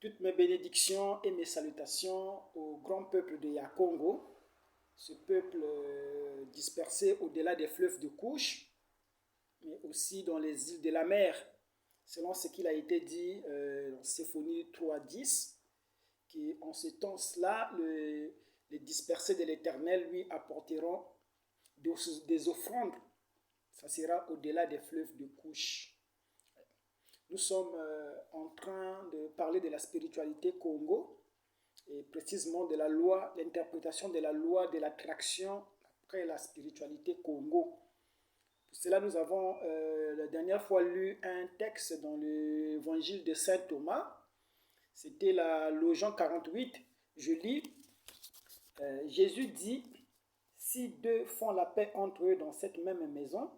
Toutes mes bénédictions et mes salutations au grand peuple de Yakongo, ce peuple dispersé au-delà des fleuves de couche, mais aussi dans les îles de la mer, selon ce qu'il a été dit dans Séphonie 3.10, qu'en ce temps-là, les dispersés de l'Éternel lui apporteront des offrandes. Ça sera au-delà des fleuves de couche. Nous sommes en train de parler de la spiritualité Congo et précisément de la loi, l'interprétation de la loi de l'attraction après la spiritualité Congo. Pour cela, nous avons la dernière fois lu un texte dans l'évangile de Saint Thomas. C'était le Jean 48. Je lis, Jésus dit, si deux font la paix entre eux dans cette même maison,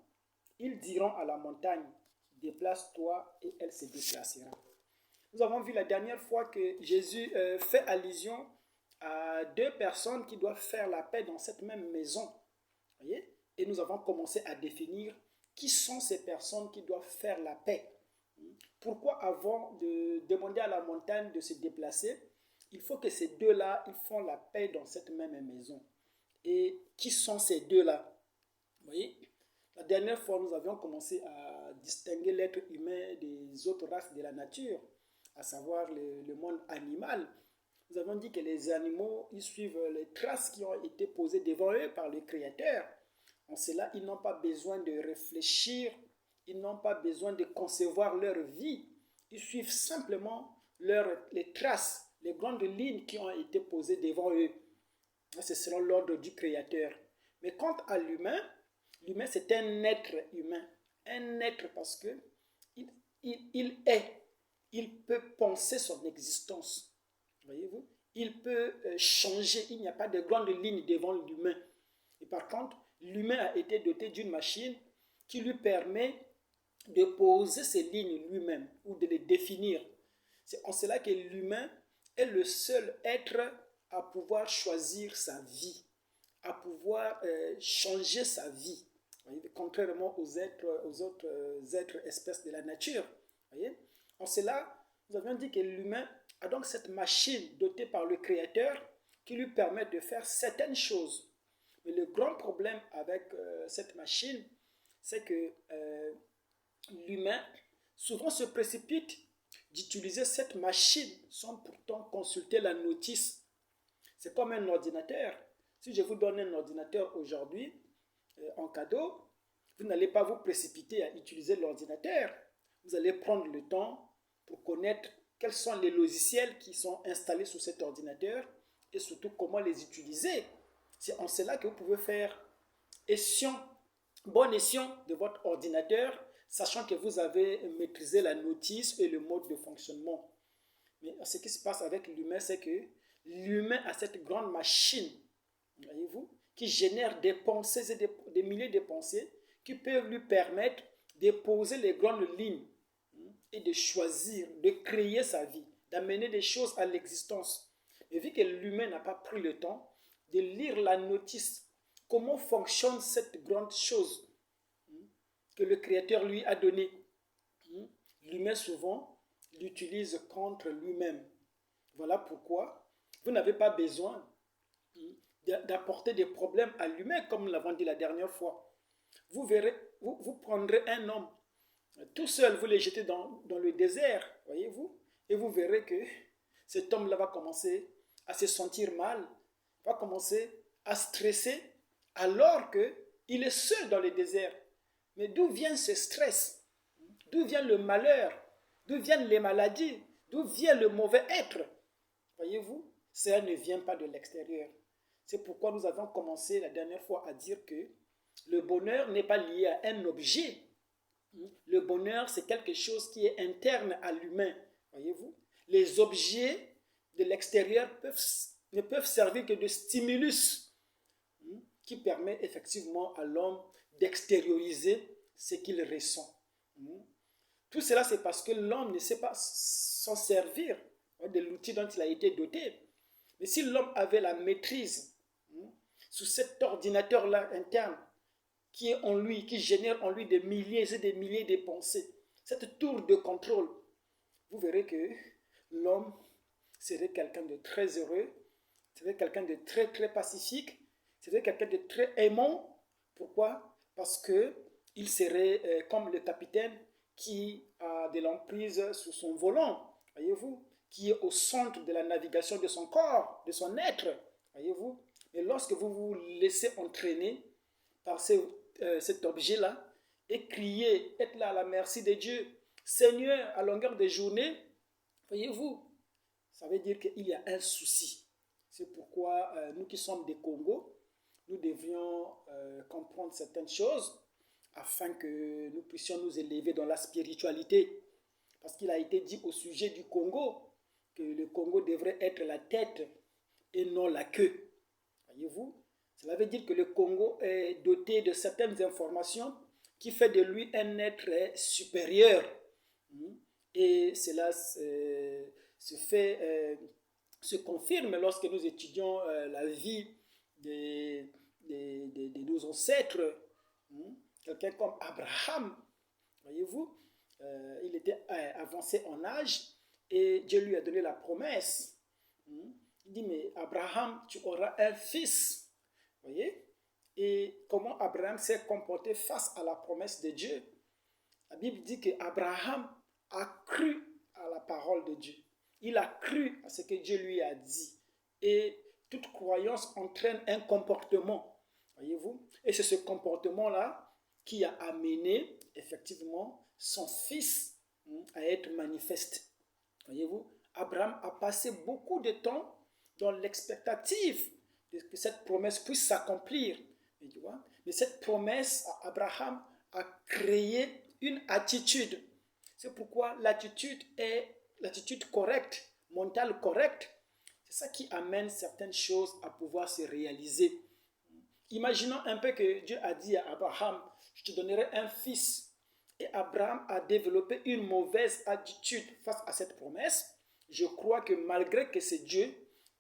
ils diront à la montagne, déplace-toi et elle se déplacera. Nous avons vu la dernière fois que Jésus fait allusion à deux personnes qui doivent faire la paix dans cette même maison. Voyez? Et nous avons commencé à définir qui sont ces personnes qui doivent faire la paix. Pourquoi avant de demander à la montagne de se déplacer, il faut que ces deux-là, ils font la paix dans cette même maison. Et qui sont ces deux-là? Vous voyez? La dernière fois, nous avions commencé à distinguer l'être humain des autres races de la nature, à savoir le monde animal. Nous avons dit que les animaux, ils suivent les traces qui ont été posées devant eux par le Créateur. En cela, ils n'ont pas besoin de réfléchir, ils n'ont pas besoin de concevoir leur vie. Ils suivent simplement les traces, les grandes lignes qui ont été posées devant eux. C'est selon l'ordre du Créateur. Mais quant à l'humain, l'humain c'est un être humain. Un être parce que il est. Il peut penser son existence. Voyez-vous? Il peut changer. Il n'y a pas de grande ligne devant l'humain. Et par contre, l'humain a été doté d'une machine qui lui permet de poser ces lignes lui-même ou de les définir. C'est en cela que l'humain est le seul être à pouvoir choisir sa vie, à pouvoir changer sa vie. Voyez, contrairement aux autres êtres espèces de la nature. Voyez? En cela, nous avions dit que l'humain a donc cette machine dotée par le Créateur qui lui permet de faire certaines choses. Mais le grand problème avec cette machine, c'est que l'humain souvent se précipite d'utiliser cette machine sans pourtant consulter la notice. C'est comme un ordinateur. Si je vous donne un ordinateur aujourd'hui en cadeau, vous n'allez pas vous précipiter à utiliser l'ordinateur. Vous allez prendre le temps pour connaître quels sont les logiciels qui sont installés sur cet ordinateur et surtout comment les utiliser. C'est en cela que vous pouvez faire bon escient de votre ordinateur, sachant que vous avez maîtrisé la notice et le mode de fonctionnement. Mais ce qui se passe avec l'humain, c'est que l'humain a cette grande machine, voyez-vous, qui génère des pensées et des milliers de pensées qui peuvent lui permettre de poser les grandes lignes et de choisir, de créer sa vie, d'amener des choses à l'existence. Et vu que l'humain n'a pas pris le temps de lire la notice, comment fonctionne cette grande chose que le Créateur lui a donnée, l'humain souvent l'utilise contre lui-même. Voilà pourquoi vous n'avez pas besoin d'apporter des problèmes à l'humain, comme nous l'avons dit la dernière fois. Vous verrez, vous prendrez un homme, tout seul, vous le jetez dans le désert, voyez-vous, et vous verrez que cet homme-là va commencer à se sentir mal, va commencer à stresser, alors qu'il est seul dans le désert. Mais d'où vient ce stress? D'où vient le malheur? D'où viennent les maladies? D'où vient le mauvais être? Voyez-vous, ça ne vient pas de l'extérieur. C'est pourquoi nous avons commencé la dernière fois à dire que le bonheur n'est pas lié à un objet. Le bonheur, c'est quelque chose qui est interne à l'humain. Voyez-vous, les objets de l'extérieur ne peuvent servir que de stimulus qui permet effectivement à l'homme d'extérioriser ce qu'il ressent. Tout cela, c'est parce que l'homme ne sait pas s'en servir de l'outil dont il a été doté. Mais si l'homme avait la maîtrise sur cet ordinateur-là interne qui est en lui, qui génère en lui des milliers et des milliers de pensées, cette tour de contrôle, vous verrez que l'homme serait quelqu'un de très heureux, serait quelqu'un de très, très pacifique, serait quelqu'un de très aimant. Pourquoi? Parce qu'il serait comme le capitaine qui a de l'emprise sur son volant, voyez-vous, qui est au centre de la navigation de son corps, de son être, voyez-vous. Et lorsque vous vous laissez entraîner par cet objet-là et crier, être là à la merci de Dieu, Seigneur, à longueur de journée, voyez-vous, ça veut dire qu'il y a un souci. C'est pourquoi nous qui sommes des Congos, nous devions comprendre certaines choses afin que nous puissions nous élever dans la spiritualité. Parce qu'il a été dit au sujet du Congo que le Congo devrait être la tête et non la queue. Voyez-vous? Cela veut dire que le Congo est doté de certaines informations qui fait de lui un être supérieur. Et cela se confirme lorsque nous étudions la vie de nos ancêtres. Quelqu'un comme Abraham, voyez-vous, il était avancé en âge et Dieu lui a donné la promesse. Il dit, mais Abraham, tu auras un fils. Voyez? Et comment Abraham s'est comporté face à la promesse de Dieu. La Bible dit qu'Abraham a cru à la parole de Dieu. Il a cru à ce que Dieu lui a dit. Et toute croyance entraîne un comportement. Voyez-vous? Et c'est ce comportement-là qui a amené effectivement son fils à être manifeste. Voyez-vous? Abraham a passé beaucoup de temps dans l'expectative que cette promesse puisse s'accomplir. Mais cette promesse à Abraham a créé une attitude. C'est pourquoi l'attitude est l'attitude correcte, mentale correcte. C'est ça qui amène certaines choses à pouvoir se réaliser. Imaginons un peu que Dieu a dit à Abraham, je te donnerai un fils. Et Abraham a développé une mauvaise attitude face à cette promesse. Je crois que malgré que c'est Dieu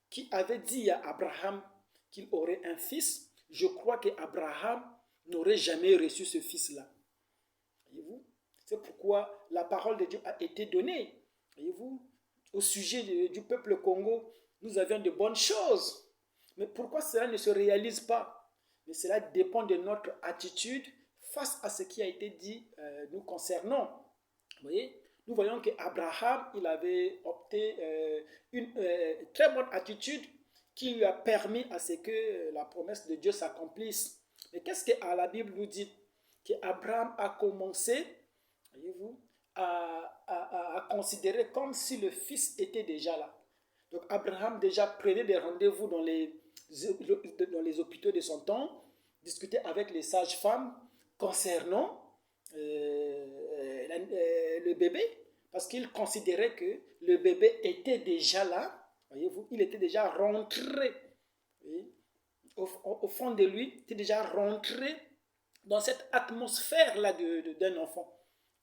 qui avait dit à Abraham qu'il aurait un fils, je crois qu'Abraham n'aurait jamais reçu ce fils-là. Voyez-vous? C'est pourquoi la parole de Dieu a été donnée. Voyez-vous? Au sujet du peuple Congo, nous avions de bonnes choses. Mais pourquoi cela ne se réalise pas? Mais cela dépend de notre attitude face à ce qui a été dit nous concernant. Vous voyez? Nous voyons qu'Abraham, il avait opté une très bonne attitude qui lui a permis à ce que la promesse de Dieu s'accomplisse. Mais qu'est-ce que la Bible nous dit? Qu'Abraham a commencé, voyez-vous, à considérer comme si le fils était déjà là. Donc Abraham déjà prenait des rendez-vous dans les hôpitaux de son temps, discutait avec les sages-femmes concernant le bébé, parce qu'il considérait que le bébé était déjà là. Voyez-vous, il était déjà rentré, au fond de lui, il était déjà rentré dans cette atmosphère-là d'un enfant.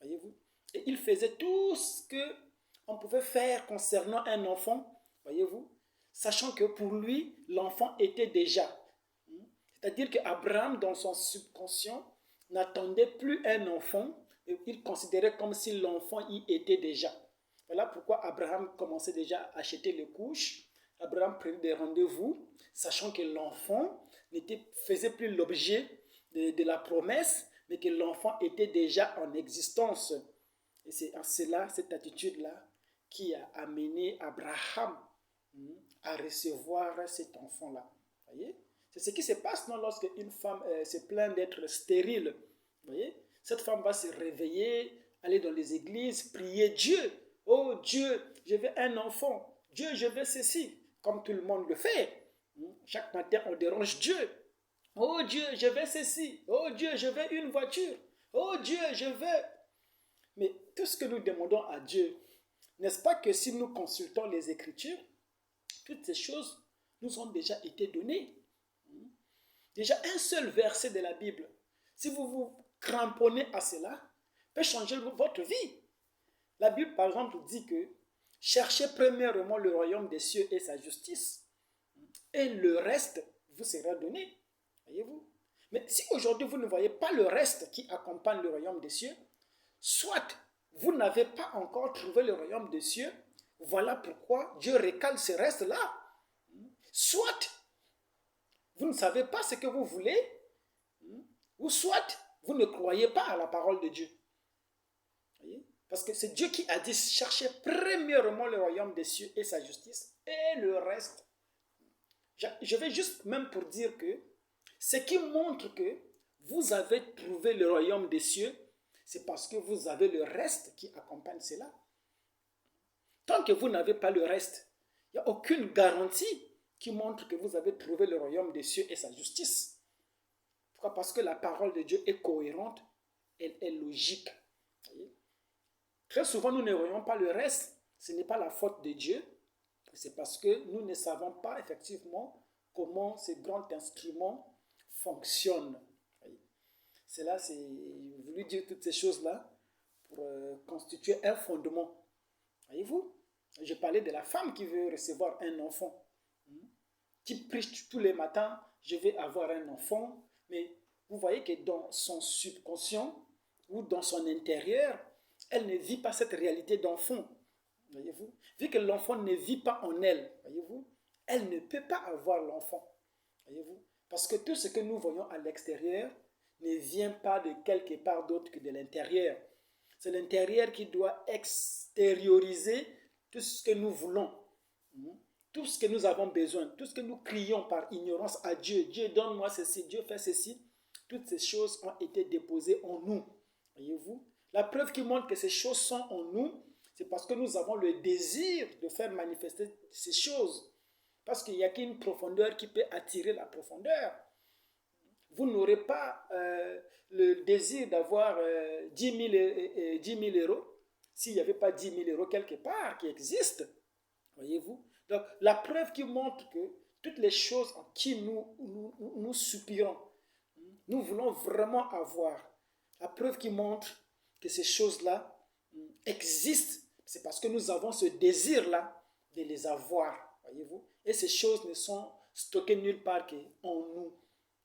Voyez-vous, et il faisait tout ce qu'on pouvait faire concernant un enfant, voyez-vous, sachant que pour lui, l'enfant était déjà. C'est-à-dire qu'Abraham, dans son subconscient, n'attendait plus un enfant, il considérait comme si l'enfant y était déjà. Voilà pourquoi Abraham commençait déjà à acheter les couches. Abraham prenait des rendez-vous, sachant que l'enfant ne faisait plus l'objet de la promesse, mais que l'enfant était déjà en existence. Et c'est cela, cette attitude-là, qui a amené Abraham à recevoir cet enfant-là. Voyez? C'est ce qui se passe lorsque une femme se plaint d'être stérile. Voyez? Cette femme va se réveiller, aller dans les églises, prier Dieu. Oh Dieu, je veux un enfant. Dieu, je veux ceci. Comme tout le monde le fait. Chaque matin, on dérange Dieu. Oh Dieu, je veux ceci. Oh Dieu, je veux une voiture. Oh Dieu, je veux. Mais tout ce que nous demandons à Dieu, n'est-ce pas que si nous consultons les Écritures, toutes ces choses nous ont déjà été données. Déjà un seul verset de la Bible, si vous vous cramponnez à cela, peut changer votre vie. La Bible, par exemple, dit que cherchez premièrement le royaume des cieux et sa justice, et le reste vous sera donné. Voyez-vous? Mais si aujourd'hui vous ne voyez pas le reste qui accompagne le royaume des cieux, soit vous n'avez pas encore trouvé le royaume des cieux, Voilà pourquoi Dieu recale ce reste-là. Soit vous ne savez pas ce que vous voulez, ou soit vous ne croyez pas à la parole de Dieu. Voyez? Parce que c'est Dieu qui a dit cherchez premièrement le royaume des cieux et sa justice, et le reste. Je vais juste même pour dire que ce qui montre que vous avez trouvé le royaume des cieux, c'est parce que vous avez le reste qui accompagne cela. Tant que vous n'avez pas le reste, il n'y a aucune garantie qui montre que vous avez trouvé le royaume des cieux et sa justice. Pourquoi? Parce que la parole de Dieu est cohérente, elle est logique. Voyez? Très souvent, nous ne voyons pas le reste. Ce n'est pas la faute de Dieu. C'est parce que nous ne savons pas effectivement comment ce grand instrument fonctionne. C'est là, j'ai voulu dire toutes ces choses-là pour constituer un fondement. Voyez-vous? Je parlais de la femme qui veut recevoir un enfant, qui prie tous les matins, je vais avoir un enfant, mais vous voyez que dans son subconscient ou dans son intérieur, elle ne vit pas cette réalité d'enfant. Voyez-vous? Vu que l'enfant ne vit pas en elle, voyez-vous, elle ne peut pas avoir l'enfant. Voyez-vous? Parce que tout ce que nous voyons à l'extérieur ne vient pas de quelque part d'autre que de l'intérieur. C'est l'intérieur qui doit extérioriser tout ce que nous voulons, tout ce que nous avons besoin, tout ce que nous crions par ignorance à Dieu. Dieu donne-moi ceci, Dieu fait ceci. Toutes ces choses ont été déposées en nous. Voyez-vous? La preuve qui montre que ces choses sont en nous, c'est parce que nous avons le désir de faire manifester ces choses. Parce qu'il n'y a qu'une profondeur qui peut attirer la profondeur. Vous n'aurez pas le désir d'avoir 10 000 euros s'il n'y avait pas 10 000 euros quelque part qui existent. Voyez-vous? Donc, la preuve qui montre que toutes les choses en qui nous soupirons, nous voulons vraiment avoir. La preuve qui montre que ces choses-là existent, c'est parce que nous avons ce désir-là de les avoir. Voyez-vous? Et ces choses ne sont stockées nulle part qu'en nous.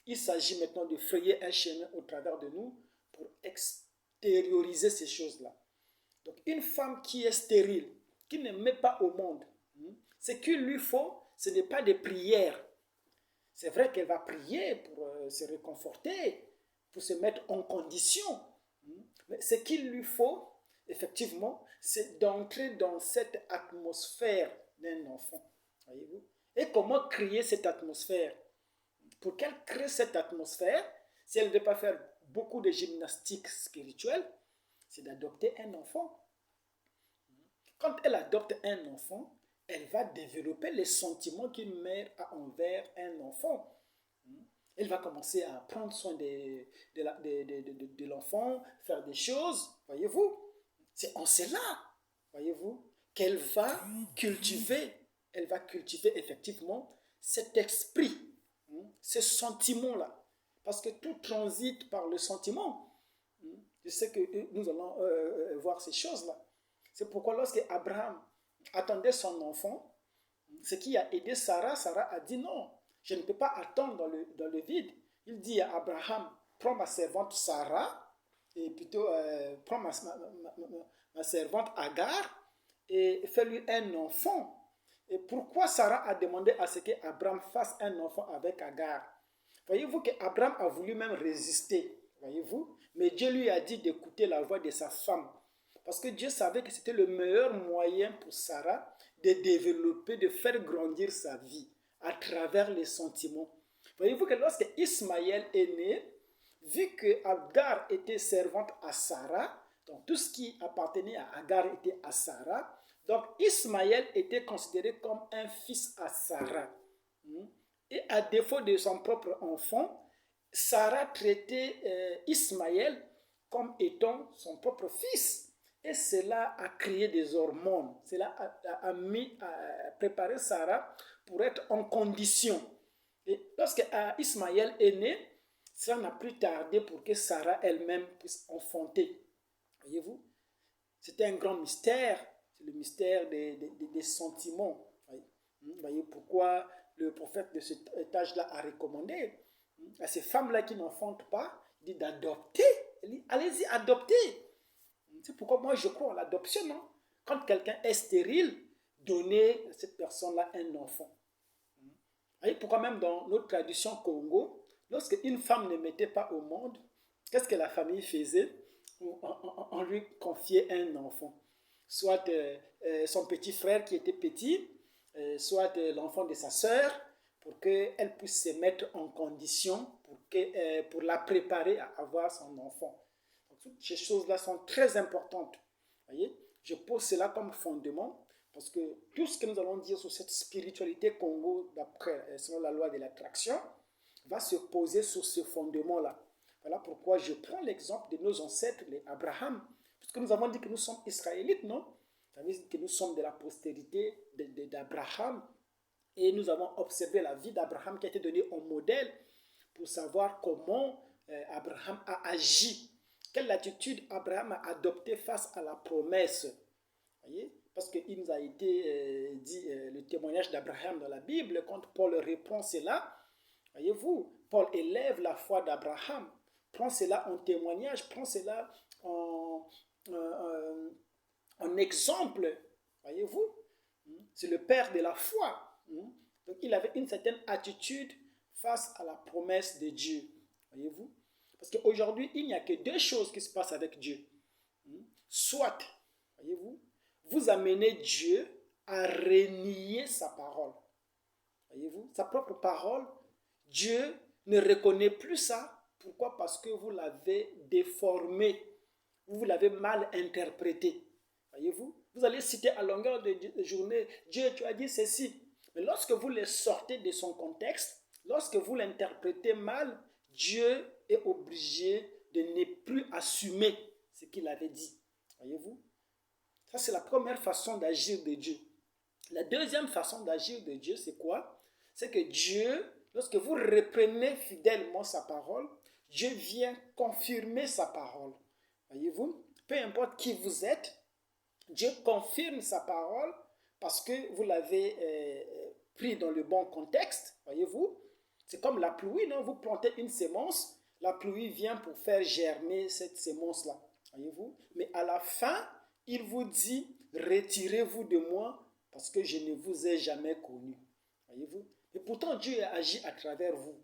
Il s'agit maintenant de frayer un chemin au travers de nous pour extérioriser ces choses-là. Donc, une femme qui est stérile, qui ne met pas au monde, ce qu'il lui faut, ce n'est pas des prières. C'est vrai qu'elle va prier pour se réconforter, pour se mettre en condition. Mais ce qu'il lui faut, effectivement, c'est d'entrer dans cette atmosphère d'un enfant. Voyez-vous? Et comment créer cette atmosphère? Pour qu'elle crée cette atmosphère, si elle ne veut pas faire beaucoup de gymnastique spirituelle, c'est d'adopter un enfant. Quand elle adopte un enfant, elle va développer les sentiments qu'une mère a envers un enfant. Elle va commencer à prendre soin de l'enfant, faire des choses, voyez-vous. C'est en cela, voyez-vous, qu'elle va cultiver effectivement cet esprit, ce sentiment-là. Parce que tout transite par le sentiment. Je sais que nous allons voir ces choses-là. C'est pourquoi lorsque Abraham attendait son enfant, ce qui a aidé Sarah, Sarah a dit non, je ne peux pas attendre dans le vide. Il dit à Abraham, prends ma servante Sarah, et plutôt prends ma servante Agar, et fais-lui un enfant. Et pourquoi Sarah a demandé à ce qu'Abraham fasse un enfant avec Agar? Voyez-vous qu'Abraham a voulu même résister, voyez-vous, mais Dieu lui a dit d'écouter la voix de sa femme. Parce que Dieu savait que c'était le meilleur moyen pour Sarah de développer, de faire grandir sa vie à travers les sentiments. Voyez-vous que lorsque Ismaël est né, vu que Agar était servante à Sarah, donc tout ce qui appartenait à Agar était à Sarah, donc Ismaël était considéré comme un fils à Sarah. Et à défaut de son propre enfant, Sarah traitait Ismaël comme étant son propre fils. Et cela a créé des hormones. Cela a préparé Sarah pour être en condition. Et lorsque Ismaël est né, cela n'a plus tardé pour que Sarah elle-même puisse enfanter. Voyez-vous? C'était un grand mystère. C'est le mystère des sentiments. Vous voyez pourquoi le prophète de cet âge-là a recommandé à ces femmes-là qui n'enfantent pas, il dit d'adopter. Il dit, allez-y, adoptez. C'est pourquoi moi je crois à l'adoption. Non? Quand quelqu'un est stérile, donner à cette personne-là un enfant. Vous voyez pourquoi même dans notre tradition Congo, lorsque une femme ne mettait pas au monde, qu'est-ce que la famille faisait? On lui confiait un enfant. Soit son petit frère qui était petit, soit l'enfant de sa sœur, pour qu'elle puisse se mettre en condition pour la préparer à avoir son enfant. Donc, toutes ces choses-là sont très importantes. Voyez, je pose cela comme fondement parce que tout ce que nous allons dire sur cette spiritualité Congo, selon la loi de l'attraction, va se poser sur ce fondement-là. Voilà pourquoi je prends l'exemple de nos ancêtres, les Abraham, puisque nous avons dit que nous sommes israélites, non? Ça veut dire que nous sommes de la postérité d'Abraham et nous avons observé la vie d'Abraham qui a été donnée en modèle pour savoir comment Abraham a agi. Quelle attitude Abraham a adoptée face à la promesse. Voyez? Parce qu'il nous a été dit le témoignage d'Abraham dans la Bible, quand Paul reprend cela, voyez-vous, Paul élève la foi d'Abraham, prend cela en témoignage, prend cela en exemple, voyez-vous, c'est le père de la foi. Donc il avait une certaine attitude face à la promesse de Dieu, voyez-vous. Parce qu'aujourd'hui, il n'y a que deux choses qui se passent avec Dieu. Soit, voyez-vous, vous amenez Dieu à renier sa parole. Voyez-vous, sa propre parole, Dieu ne reconnaît plus ça. Pourquoi? Parce que vous l'avez déformé, vous l'avez mal interprété. Voyez-vous, vous allez citer à longueur de journée, Dieu, tu as dit ceci. Mais lorsque vous le sortez de son contexte, lorsque vous l'interprétez mal, Dieu est obligé de ne plus assumer ce qu'il avait dit. Voyez-vous? Ça, c'est la première façon d'agir de Dieu. La deuxième façon d'agir de Dieu, c'est quoi? C'est que Dieu, lorsque vous reprenez fidèlement sa parole, Dieu vient confirmer sa parole. Voyez-vous? Peu importe qui vous êtes, Dieu confirme sa parole parce que vous l'avez pris dans le bon contexte. Voyez-vous? C'est comme la pluie, non? Vous plantez une sémence, la pluie vient pour faire germer cette sémence-là. Voyez-vous? Mais à la fin, il vous dit, retirez-vous de moi parce que je ne vous ai jamais connu. Voyez-vous? Et pourtant, Dieu a agi à travers vous.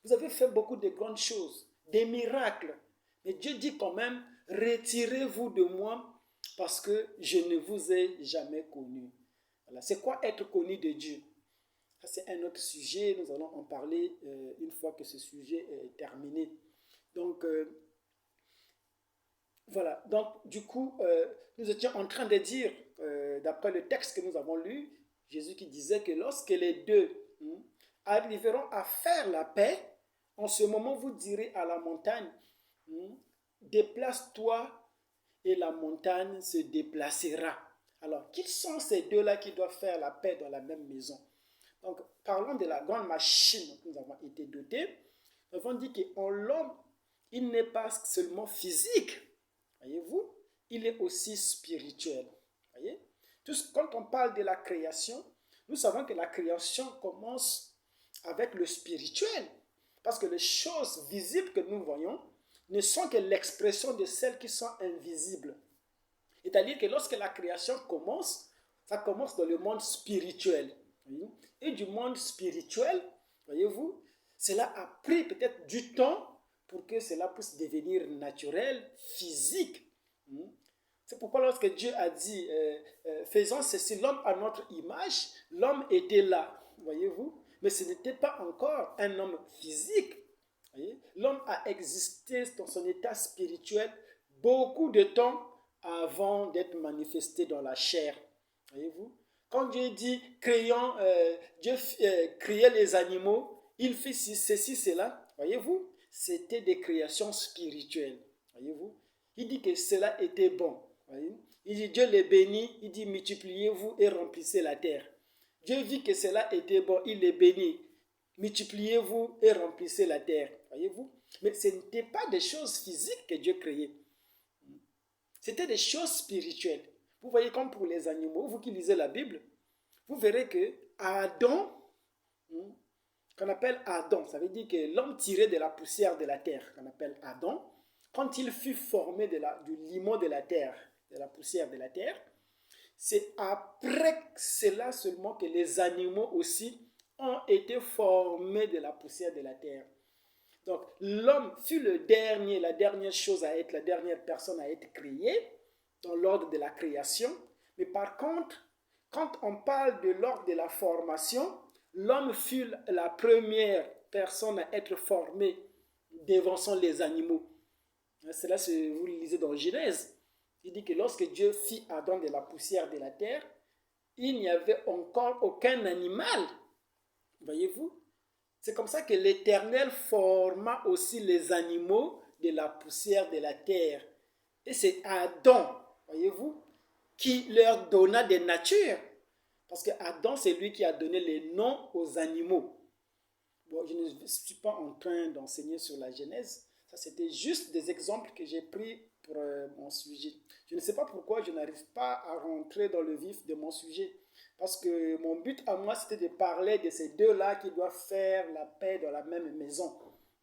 Vous avez fait beaucoup de grandes choses, des miracles. Mais Dieu dit quand même, retirez-vous de moi parce que je ne vous ai jamais connu. Voilà. C'est quoi être connu de Dieu? Ça, c'est un autre sujet. Nous allons en parler une fois que ce sujet est terminé. Donc, voilà. Donc, du coup, nous étions en train de dire, d'après le texte que nous avons lu, Jésus qui disait que lorsque les deux arriveront à faire la paix, en ce moment, vous direz à la montagne, déplace-toi et la montagne se déplacera. Alors, qui sont ces deux-là qui doivent faire la paix dans la même maison? Donc, parlons de la grande machine dont nous avons été dotés. Nous avons dit qu'en l'homme, il n'est pas seulement physique, voyez-vous, il est aussi spirituel. Voyez? Quand on parle de la création, nous savons que la création commence avec le spirituel. Parce que les choses visibles que nous voyons ne sont que l'expression de celles qui sont invisibles. C'est-à-dire que lorsque la création commence, ça commence dans le monde spirituel. Et du monde spirituel, voyez-vous, cela a pris peut-être du temps pour que cela puisse devenir naturel, physique. C'est pourquoi lorsque Dieu a dit, faisons ceci, l'homme à notre image, l'homme était là, voyez-vous, mais ce n'était pas encore un homme physique. L'homme a existé dans son état spirituel beaucoup de temps avant d'être manifesté dans la chair. Voyez-vous? Quand Dieu dit, Dieu créait les animaux, il fit ceci, cela, voyez-vous? C'était des créations spirituelles. Voyez-vous? Il dit que cela était bon. Voyez? Il dit, Dieu les bénit, il dit, multipliez-vous et remplissez la terre. Dieu vit que cela était bon, il les bénit. Multipliez-vous et remplissez la terre. Voyez-vous? Mais ce n'était pas des choses physiques que Dieu créait. C'était des choses spirituelles. Vous voyez, comme pour les animaux, vous qui lisez la Bible, vous verrez que Adam, qu'on appelle Adam, ça veut dire que l'homme tiré de la poussière de la terre, qu'on appelle Adam, quand il fut formé du limon de la terre, de la poussière de la terre, c'est après cela seulement que les animaux aussi ont été formés de la poussière de la terre. Donc, l'homme fut la dernière chose à être, la dernière personne à être créée dans l'ordre de la création. Mais par contre, quand on parle de l'ordre de la formation, l'homme fut la première personne à être formée devançant les animaux. Cela, vous le lisez dans Genèse. Il dit que lorsque Dieu fit Adam de la poussière de la terre, il n'y avait encore aucun animal. Voyez-vous? C'est comme ça que l'Éternel forma aussi les animaux de la poussière de la terre. Et c'est Adam, voyez-vous, qui leur donna des natures. Parce que Adam, c'est lui qui a donné les noms aux animaux. Bon, je ne suis pas en train d'enseigner sur la Genèse. Ça, c'était juste des exemples que j'ai pris pour mon sujet. Je ne sais pas pourquoi je n'arrive pas à rentrer dans le vif de mon sujet. Parce que mon but à moi, c'était de parler de ces deux-là qui doivent faire la paix dans la même maison.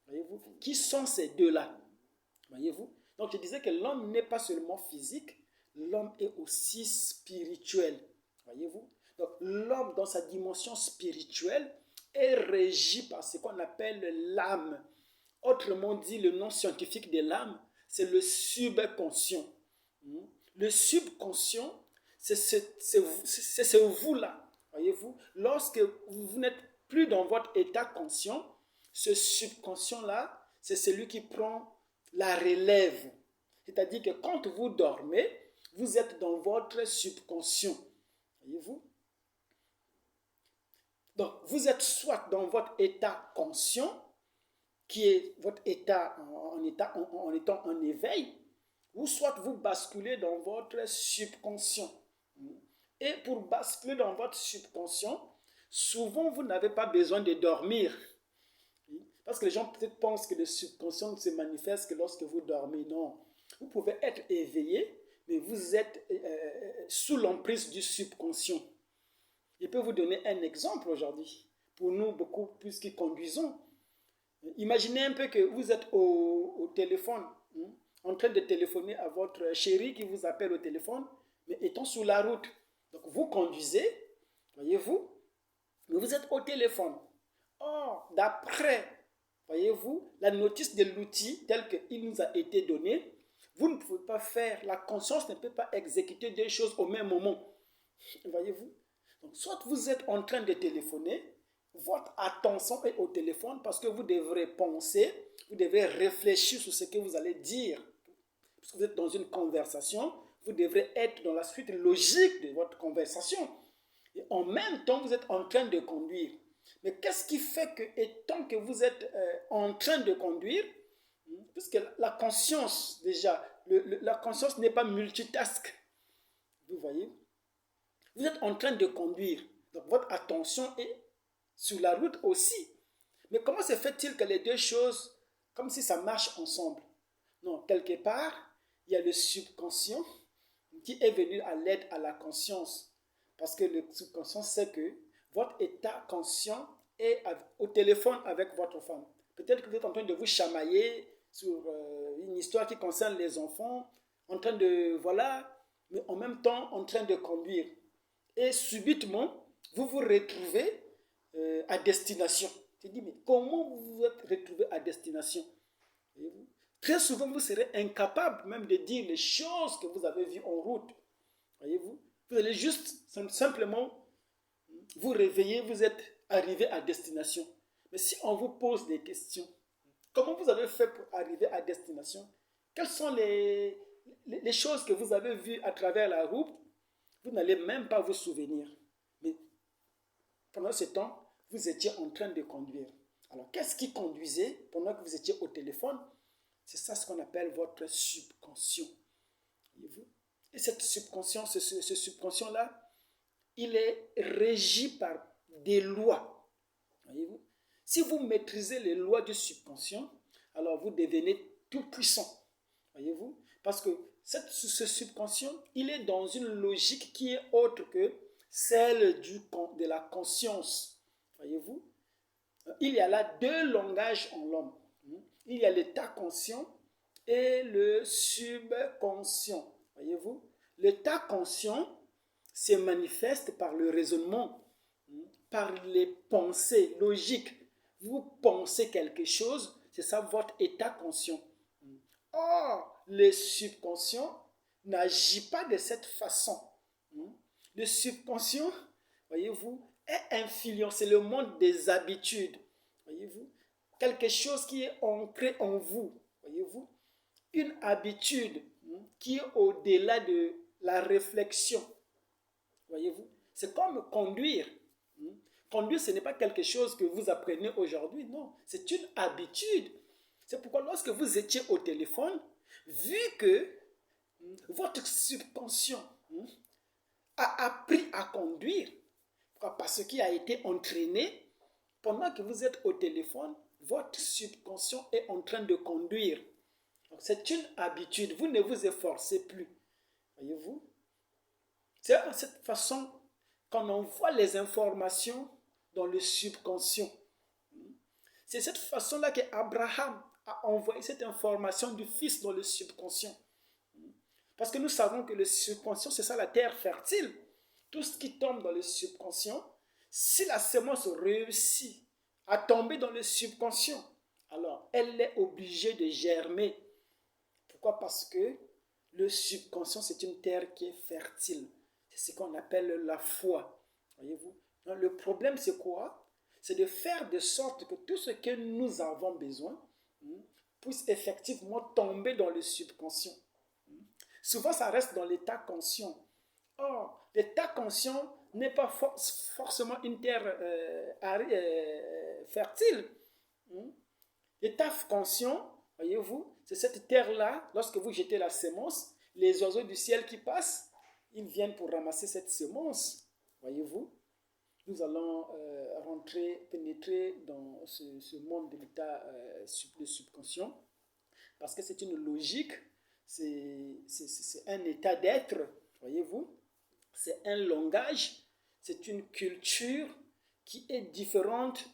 Voyez-vous? Qui sont ces deux-là? Voyez-vous? Donc, je disais que l'homme n'est pas seulement physique, l'homme est aussi spirituel. Voyez-vous? Donc, l'homme, dans sa dimension spirituelle, est régi par ce qu'on appelle l'âme. Autrement dit, le nom scientifique de l'âme, c'est le subconscient. Le subconscient, c'est ce vous-là, voyez-vous. Lorsque vous n'êtes plus dans votre état conscient, ce subconscient-là, c'est celui qui prend la relève. C'est-à-dire que quand vous dormez, vous êtes dans votre subconscient, voyez-vous. Donc, vous êtes soit dans votre état conscient, qui est votre état en étant en éveil, ou soit vous basculez dans votre subconscient. Et pour basculer dans votre subconscient, souvent vous n'avez pas besoin de dormir. Parce que les gens peut-être pensent que le subconscient ne se manifeste que lorsque vous dormez. Non. Vous pouvez être éveillé, mais vous êtes sous l'emprise du subconscient. Je peux vous donner un exemple aujourd'hui. Pour nous, beaucoup plus qui conduisons. Imaginez un peu que vous êtes au téléphone, en train de téléphoner à votre chéri qui vous appelle au téléphone, mais étant sur la route. Donc vous conduisez, voyez-vous, mais vous êtes au téléphone. Or, d'après, voyez-vous, la notice de l'outil tel qu'il nous a été donné, vous ne pouvez pas faire, la conscience ne peut pas exécuter deux choses au même moment. Voyez-vous? Donc, soit vous êtes en train de téléphoner, votre attention est au téléphone parce que vous devrez penser, vous devrez réfléchir sur ce que vous allez dire. Parce que vous êtes dans une conversation, vous devrez être dans la suite logique de votre conversation. Et en même temps, vous êtes en train de conduire. Mais qu'est-ce qui fait que, étant que vous êtes en train de conduire, puisque la conscience, déjà, la conscience n'est pas multitask. Vous voyez? Vous êtes en train de conduire. Donc, votre attention est sur la route aussi. Mais comment se fait-il que les deux choses, comme si ça marche ensemble? Non, quelque part, il y a le subconscient qui est venu à l'aide à la conscience. Parce que le subconscient sait que votre état conscient est au téléphone avec votre femme. Peut-être que vous êtes en train de vous chamailler sur une histoire qui concerne les enfants, en train de, voilà, mais en même temps en train de conduire. Et subitement, vous vous retrouvez à destination. Tu dis, mais comment vous vous êtes retrouvé à destination? Voyez-vous? Très souvent, vous serez incapable même de dire les choses que vous avez vues en route. Voyez-vous? Vous allez juste simplement vous réveiller, vous êtes arrivé à destination. Mais si on vous pose des questions, comment vous avez fait pour arriver à destination? Quelles sont les choses que vous avez vues à travers la route? Vous n'allez même pas vous souvenir. Mais pendant ce temps, vous étiez en train de conduire. Alors, qu'est-ce qui conduisait pendant que vous étiez au téléphone? C'est ça ce qu'on appelle votre subconscient. Voyez-vous? Et cette subconscient, ce subconscient-là, il est régi par des lois. Voyez-vous? Si vous maîtrisez les lois du subconscient, alors vous devenez tout puissant. Voyez-vous? Parce que ce subconscient, il est dans une logique qui est autre que celle de la conscience. Voyez-vous? Il y a là deux langages en l'homme. Il y a l'état conscient et le subconscient. Voyez-vous? L'état conscient, se manifeste par le raisonnement, par les pensées logiques. Vous pensez quelque chose, c'est ça votre état conscient. Or, le subconscient n'agit pas de cette façon. Le subconscient, voyez-vous, est influencé, c'est le monde des habitudes. Voyez-vous, quelque chose qui est ancré en vous. Voyez-vous, une habitude qui est au-delà de la réflexion. Voyez-vous, c'est comme conduire. Conduire, ce n'est pas quelque chose que vous apprenez aujourd'hui, non. C'est une habitude. C'est pourquoi lorsque vous étiez au téléphone, vu que votre subconscient a appris à conduire, parce qu'il a été entraîné, pendant que vous êtes au téléphone, votre subconscient est en train de conduire. Donc c'est une habitude, vous ne vous efforcez plus. Voyez-vous? C'est de cette façon qu'on envoie les informations dans le subconscient. C'est cette façon-là qu'Abraham a envoyé cette information du fils dans le subconscient. Parce que nous savons que le subconscient, c'est ça la terre fertile. Tout ce qui tombe dans le subconscient, si la semence réussit à tomber dans le subconscient, alors elle est obligée de germer. Pourquoi? Parce que le subconscient, c'est une terre qui est fertile. C'est ce qu'on appelle la foi. Voyez-vous? Le problème, c'est quoi? C'est de faire de sorte que tout ce que nous avons besoin puisse effectivement tomber dans le subconscient. Souvent, ça reste dans l'état conscient. Or, l'état conscient n'est pas forcément une terre fertile. L'état conscient, voyez-vous, c'est cette terre-là, lorsque vous jetez la semence, les oiseaux du ciel qui passent, ils viennent pour ramasser cette semence. Voyez-vous, nous allons pénétrer dans ce monde de l'état subconscient, parce que c'est une logique, c'est un état d'être, voyez-vous, c'est un langage, c'est une culture qui est différente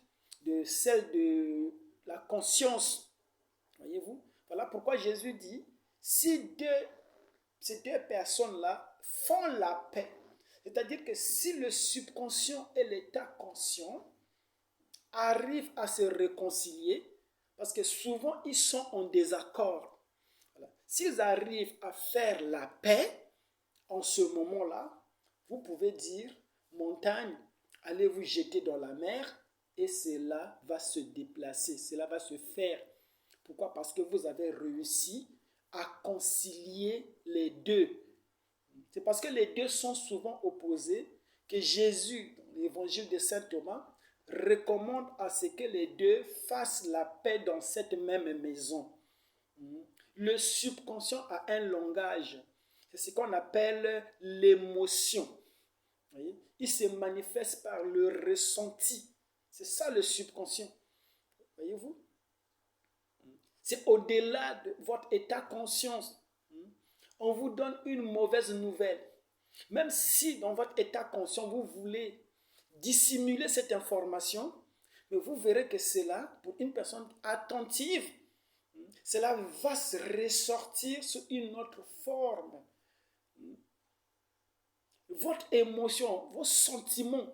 de celle de la conscience. Voyez-vous, voilà pourquoi Jésus dit, si ces deux personnes-là font la paix, c'est-à-dire que si le subconscient et l'état conscient arrivent à se réconcilier, parce que souvent ils sont en désaccord, voilà. S'ils arrivent à faire la paix, en ce moment-là, vous pouvez dire, montagne, allez vous jeter dans la mer, et cela va se déplacer, cela va se faire. Pourquoi? Parce que vous avez réussi à concilier les deux. C'est parce que les deux sont souvent opposés que Jésus, dans l'évangile de saint Thomas, recommande à ce que les deux fassent la paix dans cette même maison. Le subconscient a un langage. C'est ce qu'on appelle l'émotion. Il se manifeste par le ressenti. C'est ça le subconscient. Voyez-vous? C'est au-delà de votre état conscience. On vous donne une mauvaise nouvelle. Même si dans votre état conscient, vous voulez dissimuler cette information, mais vous verrez que cela, pour une personne attentive, cela va se ressortir sous une autre forme. Votre émotion, vos sentiments,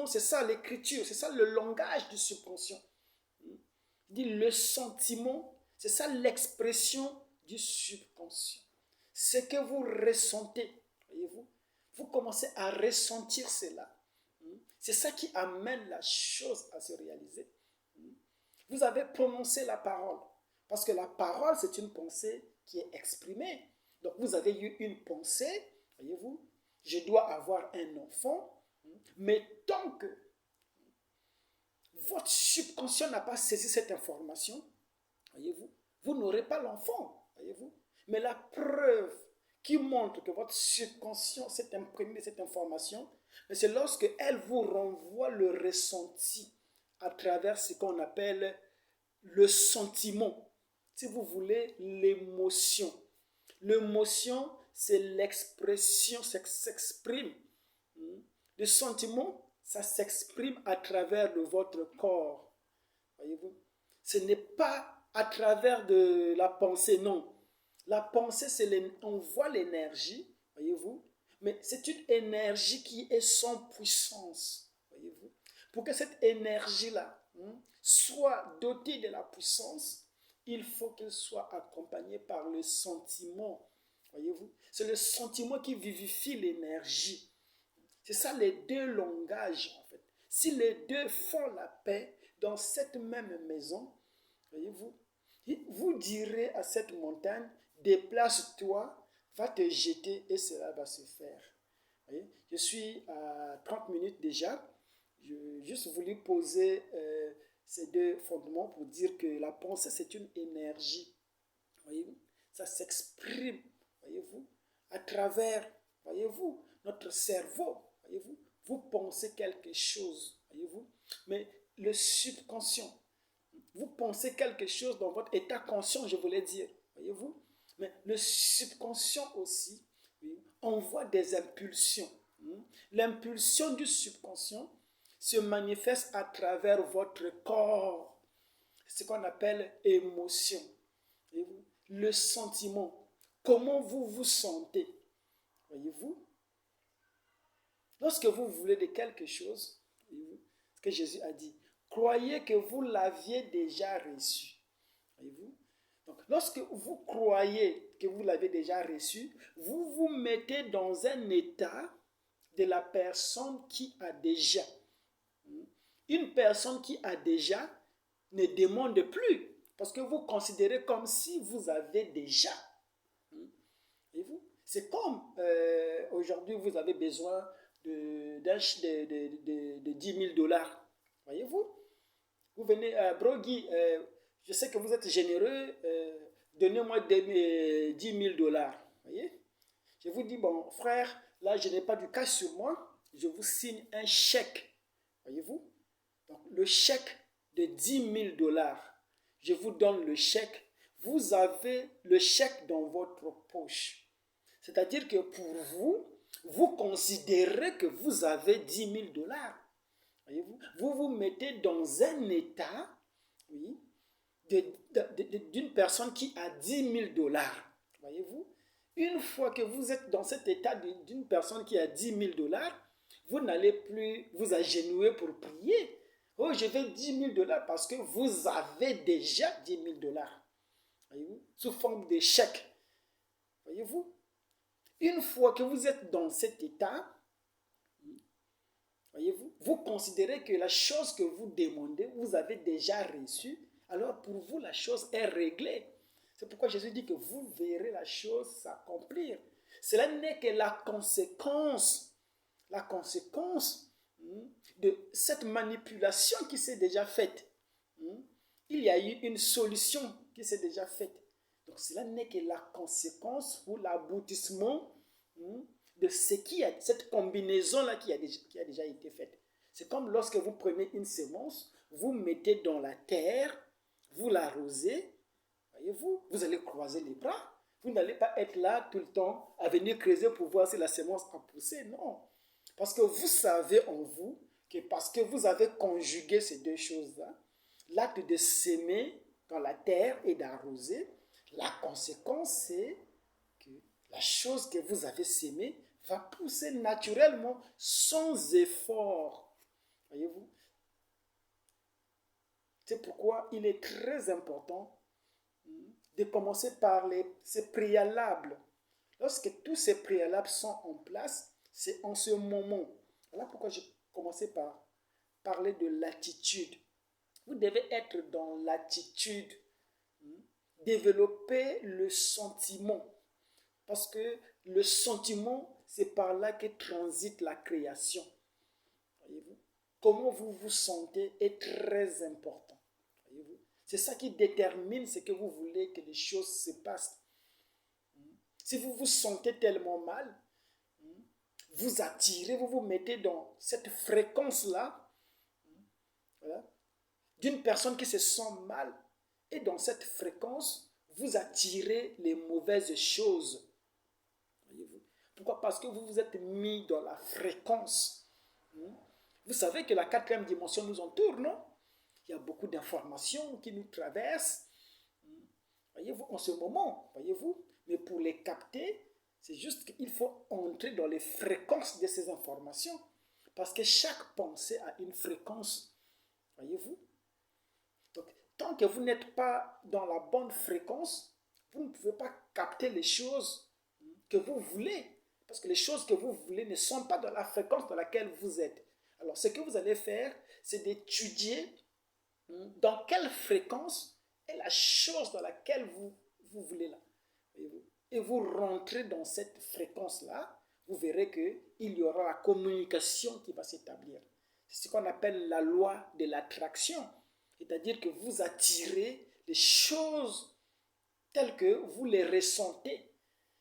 c'est ça l'écriture, c'est ça le langage du subconscient. Dit le sentiment, c'est ça l'expression du subconscient. Ce que vous ressentez, voyez-vous, vous commencez à ressentir cela. C'est ça qui amène la chose à se réaliser. Vous avez prononcé la parole, parce que la parole, c'est une pensée qui est exprimée. Donc vous avez eu une pensée, voyez-vous, je dois avoir un enfant, mais tant que votre subconscient n'a pas saisi cette information, voyez-vous, vous n'aurez pas l'enfant, voyez-vous. Mais la preuve qui montre que votre subconscient s'est imprimé cette information, c'est lorsque elle vous renvoie le ressenti à travers ce qu'on appelle le sentiment. Si vous voulez, l'émotion. L'émotion, c'est l'expression, ça s'exprime. Le sentiment, ça s'exprime à travers de votre corps. Voyez-vous? Ce n'est pas à travers de la pensée, non. La pensée, on voit l'énergie, voyez-vous, Mais c'est une énergie qui est sans puissance. Voyez-vous? Pour que cette énergie-là soit dotée de la puissance, il faut qu'elle soit accompagnée par le sentiment. Voyez-vous? C'est le sentiment qui vivifie l'énergie. C'est ça les deux langages, en fait. Si les deux font la paix dans cette même maison, voyez-vous, vous direz à cette montagne, déplace-toi, va te jeter et cela va se faire. Voyez? Je suis à 30 minutes déjà. Je juste voulu poser ces deux fondements pour dire que la pensée, c'est une énergie. Voyez-vous? Ça s'exprime, voyez-vous, à travers, voyez-vous, notre cerveau. Voyez-vous? Vous pensez quelque chose, voyez-vous? Mais le subconscient, vous pensez quelque chose dans votre état conscient, je voulais dire, voyez-vous? Mais le subconscient aussi, oui, envoie des impulsions. L'impulsion du subconscient se manifeste à travers votre corps. C'est ce qu'on appelle émotion. Voyez-vous? Le sentiment. Comment vous vous sentez? Voyez-vous? Lorsque vous voulez de quelque chose, voyez-vous, ce que Jésus a dit, croyez que vous l'aviez déjà reçu. Voyez-vous? Donc, lorsque vous croyez que vous l'avez déjà reçu, vous vous mettez dans un état de la personne qui a déjà. Une personne qui a déjà ne demande plus, parce que vous considérez comme si vous avez déjà. Voyez-vous? C'est comme aujourd'hui vous avez besoin de 10 000 dollars. Voyez-vous? Vous venez à Brogui, je sais que vous êtes généreux, donnez-moi 10 000 dollars. Voyez? Je vous dis, bon, frère, là, je n'ai pas du cash sur moi, je vous signe un chèque. Voyez-vous? Donc, le chèque de 10 000 dollars, je vous donne le chèque. Vous avez le chèque dans votre poche. C'est-à-dire que pour vous, vous considérez que vous avez 10 000 dollars. Voyez-vous? Vous vous mettez dans un état, oui, d'une personne qui a 10 000 dollars. Voyez-vous? Une fois que vous êtes dans cet état d'une personne qui a 10 000 dollars, vous n'allez plus vous agenouiller pour prier. Oh, je veux 10 000 dollars parce que vous avez déjà 10 000 dollars. Voyez-vous? Sous forme de chèque. Voyez-vous? Une fois que vous êtes dans cet état, voyez-vous, vous considérez que la chose que vous demandez, vous avez déjà reçue, alors pour vous, la chose est réglée. C'est pourquoi Jésus dit que vous verrez la chose s'accomplir. Cela n'est que la conséquence de cette manipulation qui s'est déjà faite. Il y a eu une solution qui s'est déjà faite. Donc cela n'est que la conséquence ou l'aboutissement de ce qui a, cette combinaison-là qui a déjà été faite. C'est comme lorsque vous prenez une semence, vous mettez dans la terre, vous l'arrosez, voyez-vous, vous allez croiser les bras. Vous n'allez pas être là tout le temps à venir creuser pour voir si la semence a poussé, non. Parce que vous savez en vous que parce que vous avez conjugué ces deux choses-là, l'acte de s'aimer dans la terre et d'arroser, la conséquence c'est que la chose que vous avez sémée va pousser naturellement sans effort. Voyez-vous? C'est pourquoi il est très important de commencer par ces préalables. Lorsque tous ces préalables sont en place, c'est en ce moment. Voilà pourquoi j'ai commencé par parler de l'attitude. Vous devez être dans l'attitude. Développer le sentiment. Parce que le sentiment, c'est par là que transite la création. Voyez-vous? Comment vous vous sentez est très important. Voyez-vous? C'est ça qui détermine ce que vous voulez que les choses se passent. Si vous vous sentez tellement mal, vous attirez, vous vous mettez dans cette fréquence-là, voilà, d'une personne qui se sent mal, et dans cette fréquence, vous attirez les mauvaises choses. Voyez-vous? Pourquoi? Parce que vous vous êtes mis dans la fréquence. Vous savez que la quatrième dimension nous entoure, non? Il y a beaucoup d'informations qui nous traversent. Voyez-vous, en ce moment, voyez-vous, mais pour les capter, C'est juste qu'il faut entrer dans les fréquences de ces informations. Parce que chaque pensée a une fréquence. Voyez-vous? Donc, tant que vous n'êtes pas dans la bonne fréquence, vous ne pouvez pas capter les choses que vous voulez. Parce que les choses que vous voulez ne sont pas dans la fréquence dans laquelle vous êtes. Alors, ce que vous allez faire, c'est d'étudier dans quelle fréquence est la chose dans laquelle vous voulez là. Et vous rentrez dans cette fréquence-là, vous verrez qu'il y aura la communication qui va s'établir. C'est ce qu'on appelle la loi de l'attraction. C'est-à-dire que vous attirez les choses telles que vous les ressentez.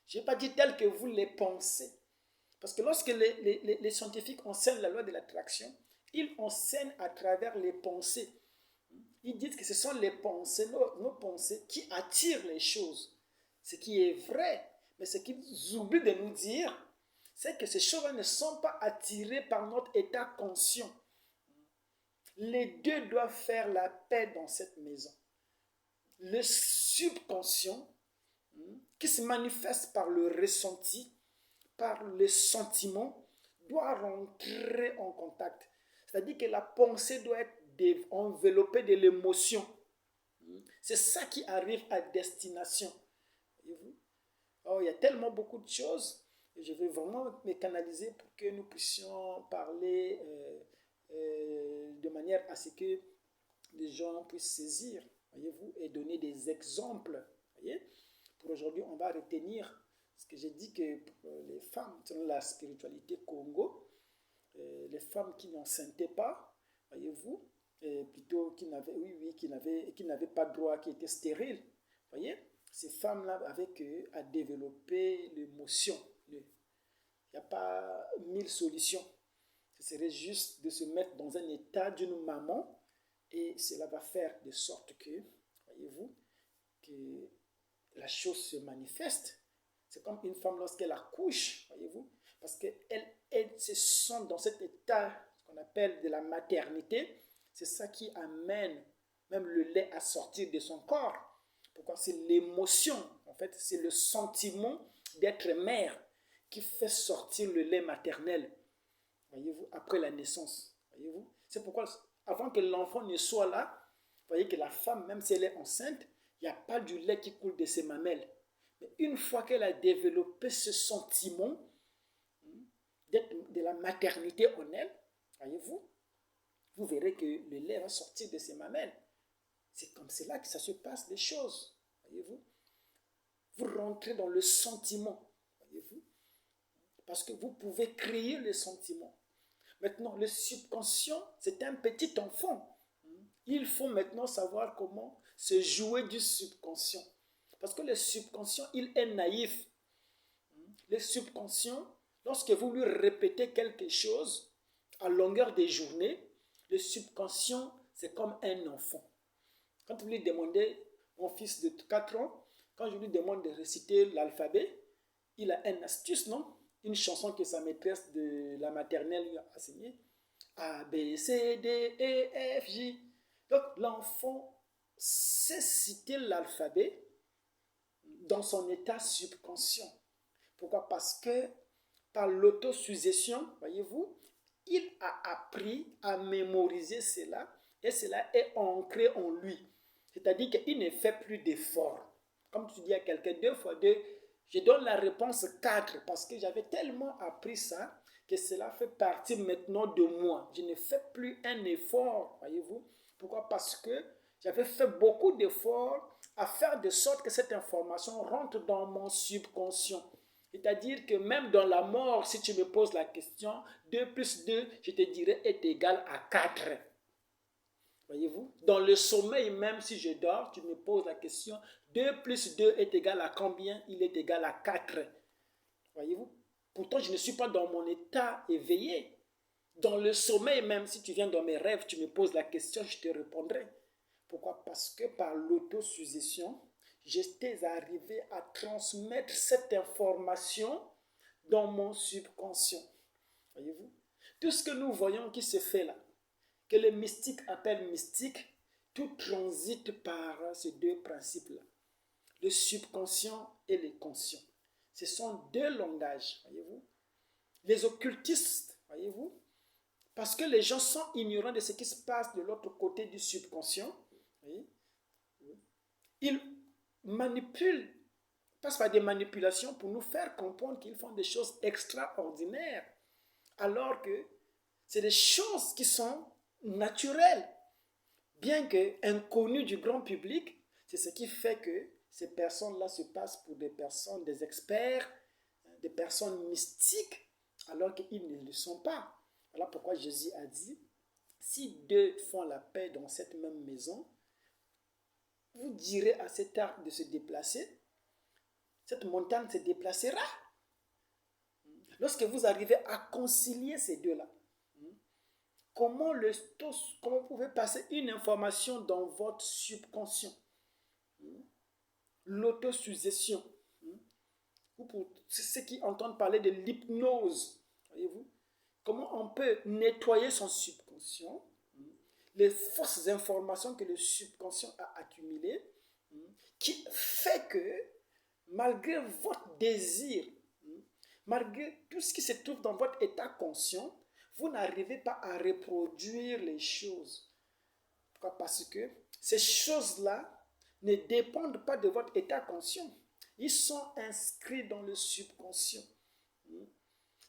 Je n'ai pas dit telles que vous les pensez. Parce que lorsque les scientifiques enseignent la loi de l'attraction, ils enseignent à travers les pensées. Ils disent que ce sont les pensées, nos pensées, qui attirent les choses. Ce qui est vrai. Mais ce qu'ils oublient de nous dire, c'est que ces choses ne sont pas attirées par notre état conscient. Les deux doivent faire la paix dans cette maison. Le subconscient, qui se manifeste par le ressenti, par le sentiment, doit rentrer en contact. C'est-à-dire que la pensée doit être enveloppée de l'émotion. C'est ça qui arrive à destination. Voyez-vous? Oh, il y a tellement beaucoup de choses. Et je vais vraiment me canaliser pour que nous puissions parler de manière à ce que les gens puissent saisir, voyez-vous, et donner des exemples. Voyez? Pour aujourd'hui, on va retenir ce que j'ai dit que pour les femmes, selon la spiritualité Congo, les femmes qui n'enceinte pas, voyez-vous, plutôt qui n'avaient pas droit, qui étaient stériles, voyez, ces femmes-là avaient à développer l'émotion. Il n'y a pas 1000 solutions. Ce serait juste de se mettre dans un état d'une maman et cela va faire de sorte que, voyez-vous, que la chose se manifeste. C'est comme une femme lorsqu'elle accouche, voyez-vous, parce qu'elle se sent dans cet état qu'on appelle de la maternité. C'est ça qui amène même le lait à sortir de son corps. Pourquoi? C'est l'émotion, en fait, c'est le sentiment d'être mère qui fait sortir le lait maternel, voyez-vous, après la naissance, voyez-vous. C'est pourquoi, avant que l'enfant ne soit là, vous voyez que la femme, même si elle est enceinte, il n'y a pas du lait qui coule de ses mamelles. Mais une fois qu'elle a développé ce sentiment de la maternité en elle, voyez-vous, vous verrez que le lait va sortir de ses mamelles. C'est comme cela que ça se passe les choses, voyez-vous. Vous rentrez dans le sentiment, voyez-vous, parce que vous pouvez créer le sentiment. Maintenant, le subconscient, c'est un petit enfant. Il faut maintenant savoir comment se jouer du subconscient. Parce que le subconscient, il est naïf. Le subconscient, lorsque vous lui répétez quelque chose à longueur des journées, le subconscient, c'est comme un enfant. Quand vous lui demandez, mon fils de 4 ans, quand je lui demande de réciter l'alphabet, il a une astuce, non? Une chanson que sa maîtresse de la maternelle lui a enseignée. A, B, C, D, E, F, J. Donc l'enfant sait citer l'alphabet dans son état subconscient. Pourquoi? Parce que par l'autosuggestion, voyez-vous, il a appris à mémoriser cela et cela est ancré en lui. C'est-à-dire qu'il ne fait plus d'efforts. Comme tu dis à quelqu'un, 2 fois 2, je donne la réponse 4 parce que j'avais tellement appris ça que cela fait partie maintenant de moi. Je ne fais plus un effort, voyez-vous. Pourquoi? Parce que j'avais fait beaucoup d'efforts à faire de sorte que cette information rentre dans mon subconscient. C'est-à-dire que même dans la mort, si tu me poses la question, 2 plus 2, je te dirais, est égal à 4. Voyez-vous? Dans le sommeil, même si je dors, tu me poses la question, 2 plus 2 est égal à combien? Il est égal à 4. Voyez-vous? Pourtant, je ne suis pas dans mon état éveillé. Dans le sommeil, même si tu viens dans mes rêves, tu me poses la question, je te répondrai. Pourquoi? Parce que par l'autosuggestion, j'étais arrivé à transmettre cette information dans mon subconscient. Voyez-vous? Tout ce que nous voyons qui se fait là, que les mystiques appellent mystique, tout transite par ces 2 principes-là. Le subconscient et le conscient. Ce sont deux langages, voyez-vous. Les occultistes, voyez-vous, parce que les gens sont ignorants de ce qui se passe de l'autre côté du subconscient, voyez, ils manipulent, passent par des manipulations pour nous faire comprendre qu'ils font des choses extraordinaires, alors que c'est des choses qui sont naturelles, bien que inconnues du grand public. C'est ce qui fait que ces personnes-là se passent pour des personnes, des experts, des personnes mystiques, alors qu'ils ne le sont pas. Voilà pourquoi Jésus a dit, si deux font la paix dans cette même maison, vous direz à cet arbre de se déplacer, cette montagne se déplacera. Lorsque vous arrivez à concilier ces deux-là, comment vous pouvez passer une information dans votre subconscient? L'autosuggestion. Ou pour ceux qui entendent parler de l'hypnose, voyez-vous, comment on peut nettoyer son subconscient, les fausses informations que le subconscient a accumulées, qui fait que malgré votre désir, malgré tout ce qui se trouve dans votre état conscient, vous n'arrivez pas à reproduire les choses. Pourquoi? Parce que ces choses-là ne dépendent pas de votre état conscient. Ils sont inscrits dans le subconscient.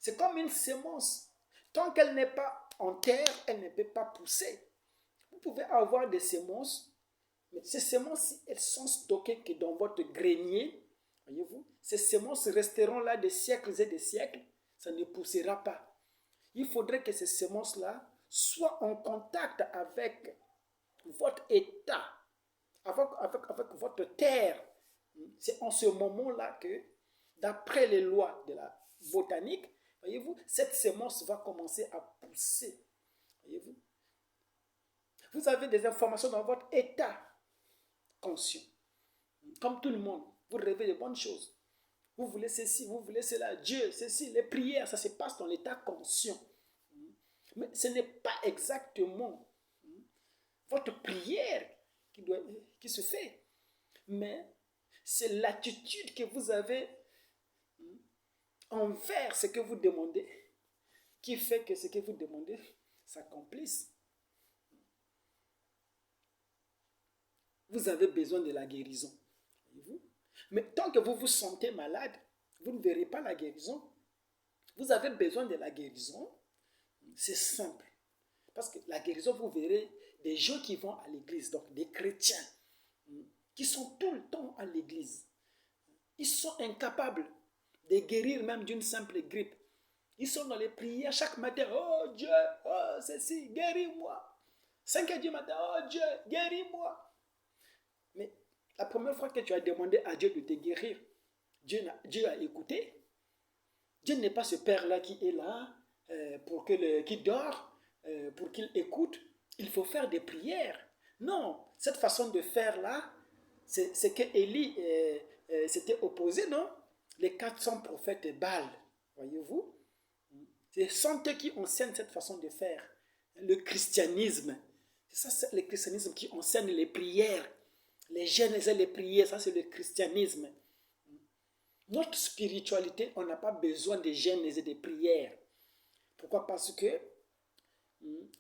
C'est comme une semence. Tant qu'elle n'est pas en terre, elle ne peut pas pousser. Vous pouvez avoir des semences, mais ces semences, elles sont stockées que dans votre grenier. Voyez-vous, ces semences resteront là des siècles et des siècles. Ça ne poussera pas. Il faudrait que ces semences-là soient en contact avec votre état, avec votre terre. C'est en ce moment-là que, d'après les lois de la botanique, voyez-vous, cette semence va commencer à pousser. Voyez-vous, vous avez des informations dans votre état conscient. Comme tout le monde, vous rêvez de bonnes choses. Vous voulez ceci, vous voulez cela. Dieu, ceci, les prières, ça se passe dans l'état conscient. Mais ce n'est pas exactement votre prière qui se fait. Mais c'est l'attitude que vous avez envers ce que vous demandez qui fait que ce que vous demandez s'accomplisse. Vous avez besoin de la guérison. Voyez-vous? Mais tant que vous vous sentez malade, vous ne verrez pas la guérison. Vous avez besoin de la guérison. C'est simple. Parce que la guérison, vous verrez des gens qui vont à l'église, donc des chrétiens, qui sont tout le temps à l'église. Ils sont incapables de guérir même d'une simple grippe. Ils sont dans les prières chaque matin. Oh Dieu, oh ceci, guéris-moi. 5 heures du matin, oh Dieu, guéris-moi. Mais la première fois que tu as demandé à Dieu de te guérir, Dieu a écouté. Dieu n'est pas ce père-là qui est là, qui dort, pour qu'il écoute. Il faut faire des prières. Non, cette façon de faire là, c'est que Élie s'était opposé, non? Les 400 prophètes Baal, voyez-vous? C'est eux qui enseignent cette façon de faire. Le christianisme, c'est ça, c'est le christianisme qui enseigne les prières. Les jeûnes et les prières, ça c'est le christianisme. Notre spiritualité, on n'a pas besoin de jeûnes et de prières. Pourquoi? Parce que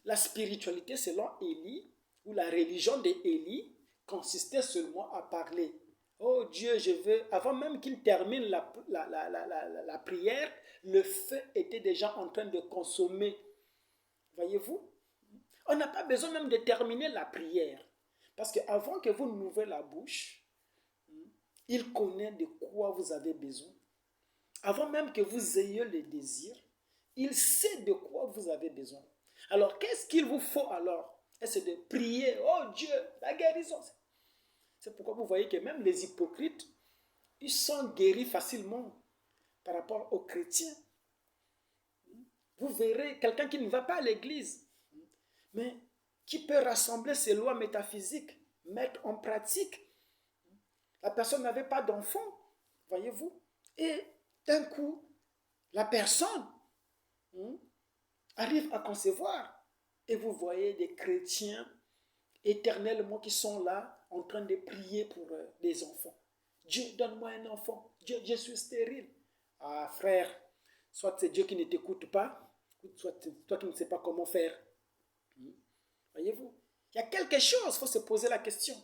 la spiritualité selon Élie, ou la religion d'Élie, consistait seulement à parler. Oh Dieu, je veux, avant même qu'il termine la prière, le feu était déjà en train de consommer. Voyez-vous? On n'a pas besoin même de terminer la prière. Parce qu'avant que vous n'ouvrez la bouche, il connaît de quoi vous avez besoin. Avant même que vous ayez le désir, il sait de quoi vous avez besoin. Alors, qu'est-ce qu'il vous faut alors? C'est de prier, oh Dieu, la guérison. C'est pourquoi vous voyez que même les hypocrites, ils sont guéris facilement par rapport aux chrétiens. Vous verrez quelqu'un qui ne va pas à l'église, mais qui peut rassembler ses lois métaphysiques, mettre en pratique. La personne n'avait pas d'enfant, voyez-vous, et d'un coup, la personne arrive à concevoir. Et vous voyez des chrétiens éternellement qui sont là en train de prier pour des enfants. Dieu, donne-moi un enfant. Dieu, je suis stérile. Ah frère, soit c'est Dieu qui ne t'écoute pas, soit c'est toi qui ne sais pas comment faire. Voyez-vous? Il y a quelque chose, il faut se poser la question.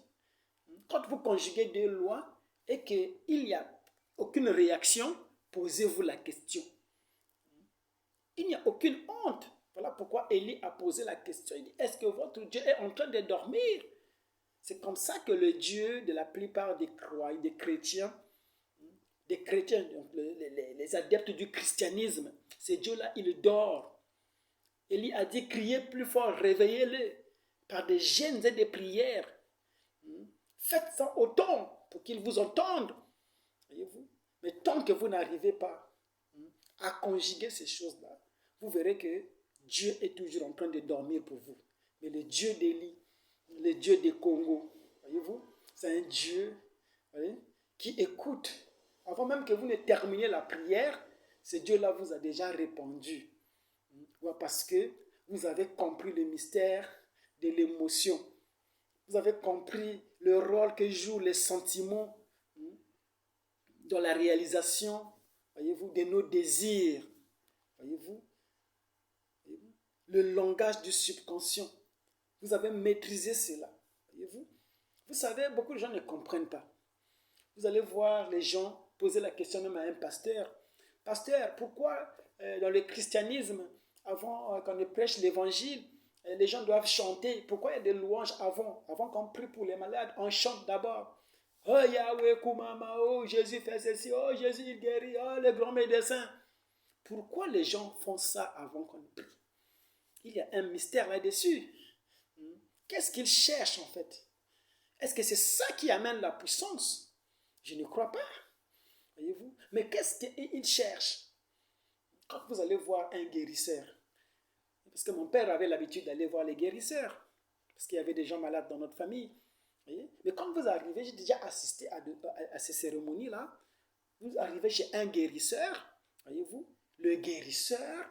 Quand vous conjuguez deux lois et qu'il n'y a aucune réaction, posez-vous la question. Il n'y a aucune honte. Voilà pourquoi Élie a posé la question. Il dit, est-ce que votre Dieu est en train de dormir? C'est comme ça que le Dieu de la plupart des croyants, des chrétiens, donc les adeptes du christianisme, ce Dieu-là, il dort. Élie a dit, criez plus fort, réveillez-le par des jeûnes et des prières. Faites ça autant pour qu'ils vous entendent. Voyez-vous? Mais tant que vous n'arrivez pas à conjuguer ces choses-là, vous verrez que Dieu est toujours en train de dormir pour vous. Mais le Dieu d'Élie, le Dieu des Congo, voyez-vous, c'est un Dieu, voyez, qui écoute. Avant même que vous ne terminiez la prière, ce Dieu-là vous a déjà répondu. Parce que vous avez compris le mystère de l'émotion. Vous avez compris le rôle que jouent les sentiments dans la réalisation, voyez-vous, de nos désirs. Voyez-vous, le langage du subconscient. Vous avez maîtrisé cela. Voyez-vous, vous savez, beaucoup de gens ne comprennent pas. Vous allez voir les gens poser la question même à un pasteur. Pasteur, pourquoi dans le christianisme, avant qu'on ne prêche l'évangile, les gens doivent chanter? Pourquoi il y a des louanges avant qu'on prie pour les malades? On chante d'abord. Oh Yahweh Kumama, oh Jésus fait ceci, oh Jésus il guérit, oh le grand médecin. Pourquoi les gens font ça avant qu'on prie? Il y a un mystère là-dessus. Qu'est-ce qu'ils cherchent en fait? Est-ce que c'est ça qui amène la puissance? Je ne crois pas. Voyez-vous? Mais qu'est-ce qu'ils cherchent? Quand vous allez voir un guérisseur, parce que mon père avait l'habitude d'aller voir les guérisseurs, parce qu'il y avait des gens malades dans notre famille. Voyez? Mais quand vous arrivez, j'ai déjà assisté à ces cérémonies-là, vous arrivez chez un guérisseur, voyez-vous, le guérisseur,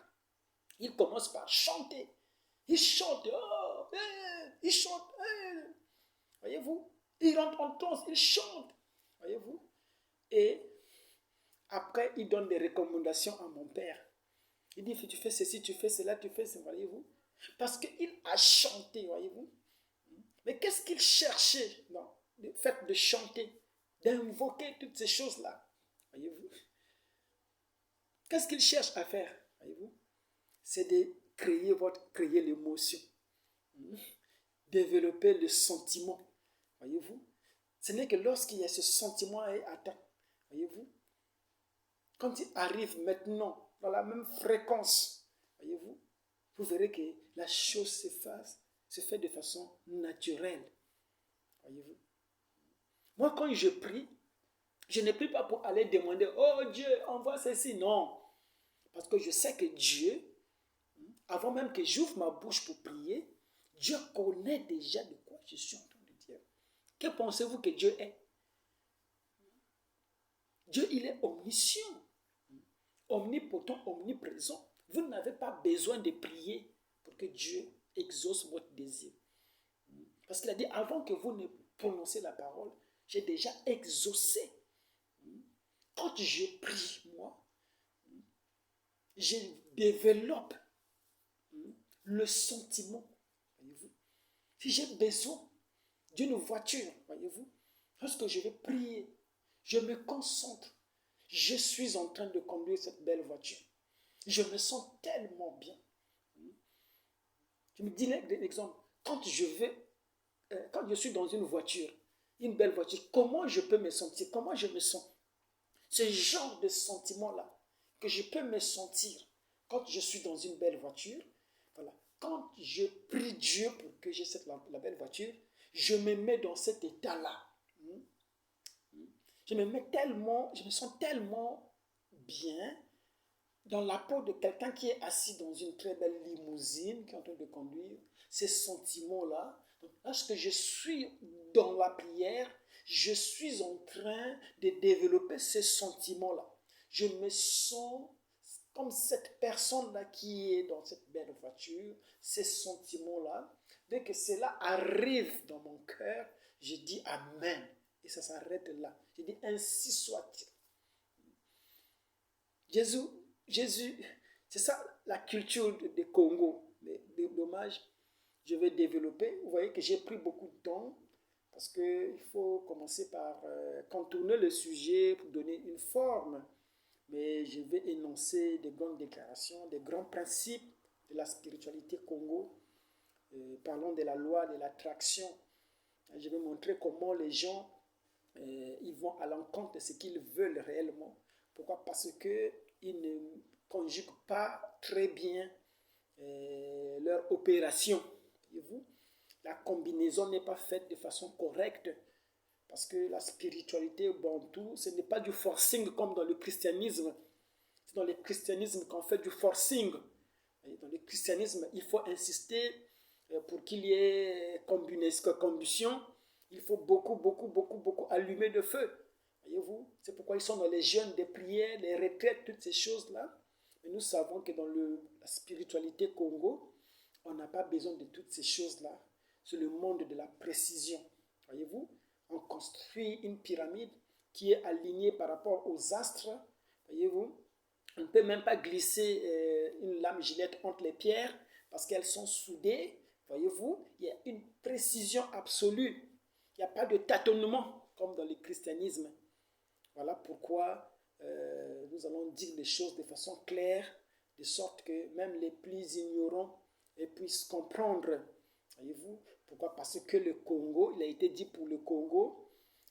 il commence par chanter. Il chante, oh, il chante, voyez-vous, il rentre en transe, il chante, voyez-vous. Et après, il donne des recommandations à mon père. Il dit, tu fais ceci, tu fais cela, tu fais cela, voyez-vous. Parce qu'il a chanté, voyez-vous. Mais qu'est-ce qu'il cherchait dans le fait de chanter, d'invoquer toutes ces choses-là, voyez-vous? Qu'est-ce qu'il cherche à faire, voyez-vous? C'est de créer l'émotion, développer le sentiment, voyez-vous? Ce n'est que lorsqu'il y a ce sentiment atteint, voyez-vous? Quand il arrive maintenant dans la même fréquence, voyez-vous, vous verrez que la chose se fait de façon naturelle, voyez-vous? Moi, quand je prie, je ne prie pas pour aller demander, oh Dieu, envoie ceci, non. Parce que je sais que Dieu, avant même que j'ouvre ma bouche pour prier, Dieu connaît déjà de quoi je suis en train de dire. Que pensez-vous que Dieu est? Dieu, il est omniscient, omnipotent, omniprésent. Vous n'avez pas besoin de prier pour que Dieu exauce votre désir. Parce qu'il a dit, avant que vous ne prononcez la parole, j'ai déjà exaucé. Quand je prie, moi, je développe le sentiment, voyez-vous. Si j'ai besoin d'une voiture, voyez-vous, lorsque je vais prier, je me concentre. Je suis en train de conduire cette belle voiture. Je me sens tellement bien. Je me dis l'exemple, quand je suis dans une belle voiture, comment je peux me sentir? Comment je me sens? Ce genre de sentiment-là, que je peux me sentir quand je suis dans une belle voiture, voilà. Quand je prie Dieu pour que j'ai la belle voiture, je me mets dans cet état-là. Je me sens tellement bien dans la peau de quelqu'un qui est assis dans une très belle limousine, qui est en train de conduire, ces sentiments-là. Lorsque je suis dans la prière, je suis en train de développer ces sentiments-là. Je me sens comme cette personne-là qui est dans cette belle voiture, ces sentiments-là. Dès que cela arrive dans mon cœur, je dis Amen. Et ça s'arrête là. Je dis ainsi soit-il. Jésus, Jésus, c'est ça la culture du Congo. Mais dommage, je vais développer. Vous voyez que j'ai pris beaucoup de temps parce qu'il faut commencer par contourner le sujet pour donner une forme. Mais je vais énoncer des grandes déclarations, des grands principes de la spiritualité Congo. Parlons de la loi de l'attraction. Je vais montrer comment les gens ils vont à l'encontre de ce qu'ils veulent réellement. Pourquoi? Parce qu'ils ne conjuguent pas très bien leur opération. Voyez-vous? La combinaison n'est pas faite de façon correcte. Parce que la spiritualité bantou, ce n'est pas du forcing comme dans le christianisme. C'est dans le christianisme qu'on fait du forcing. Et dans le christianisme, il faut insister pour qu'il y ait combustion. Il faut beaucoup allumer de feu. Voyez-vous? C'est pourquoi ils sont dans les jeûnes, des prières, les retraites, toutes ces choses-là. Mais nous savons que dans la spiritualité Congo, on n'a pas besoin de toutes ces choses-là. C'est le monde de la précision. Voyez-vous? On construit une pyramide qui est alignée par rapport aux astres. Voyez-vous? On ne peut même pas glisser une lame gilette entre les pierres parce qu'elles sont soudées. Voyez-vous? Il y a une précision absolue. Il n'y a pas de tâtonnement comme dans le christianisme. Voilà pourquoi nous allons dire les choses de façon claire, de sorte que même les plus ignorants puissent comprendre. Voyez-vous? Pourquoi? Parce que le Congo, il a été dit pour le Congo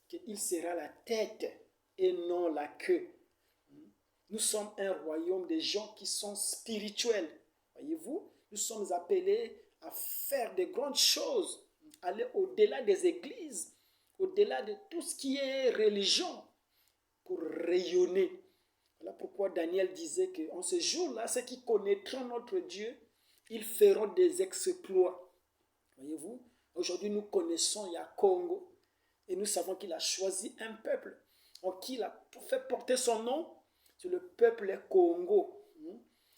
qu'il sera la tête et non la queue. Nous sommes un royaume de gens qui sont spirituels. Voyez-vous? Nous sommes appelés à faire de grandes choses, aller au-delà des églises, au-delà de tout ce qui est religion, pour rayonner. Voilà pourquoi Daniel disait qu'en ce jour-là, ceux qui connaîtront notre Dieu, ils feront des exploits. Voyez-vous? Aujourd'hui, nous connaissons Yakongo et nous savons qu'il a choisi un peuple en qui il a fait porter son nom. C'est le peuple Congo.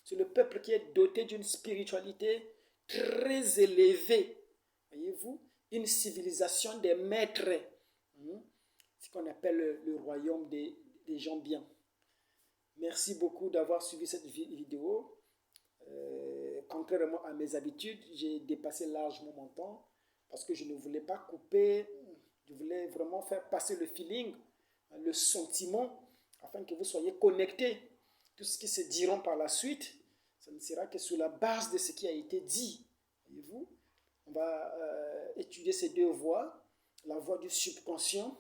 C'est le peuple qui est doté d'une spiritualité très élevée. Voyez-vous? Une civilisation des maîtres. Ce qu'on appelle le royaume des gens bien. Merci beaucoup d'avoir suivi cette vidéo. Contrairement à mes habitudes, j'ai dépassé largement mon temps parce que je ne voulais pas couper. Je voulais vraiment faire passer le feeling, le sentiment, afin que vous soyez connectés. Tout ce qui se diront par la suite, ça ne sera que sur la base de ce qui a été dit. Voyez-vous? On va étudier ces deux voies, la voie du subconscient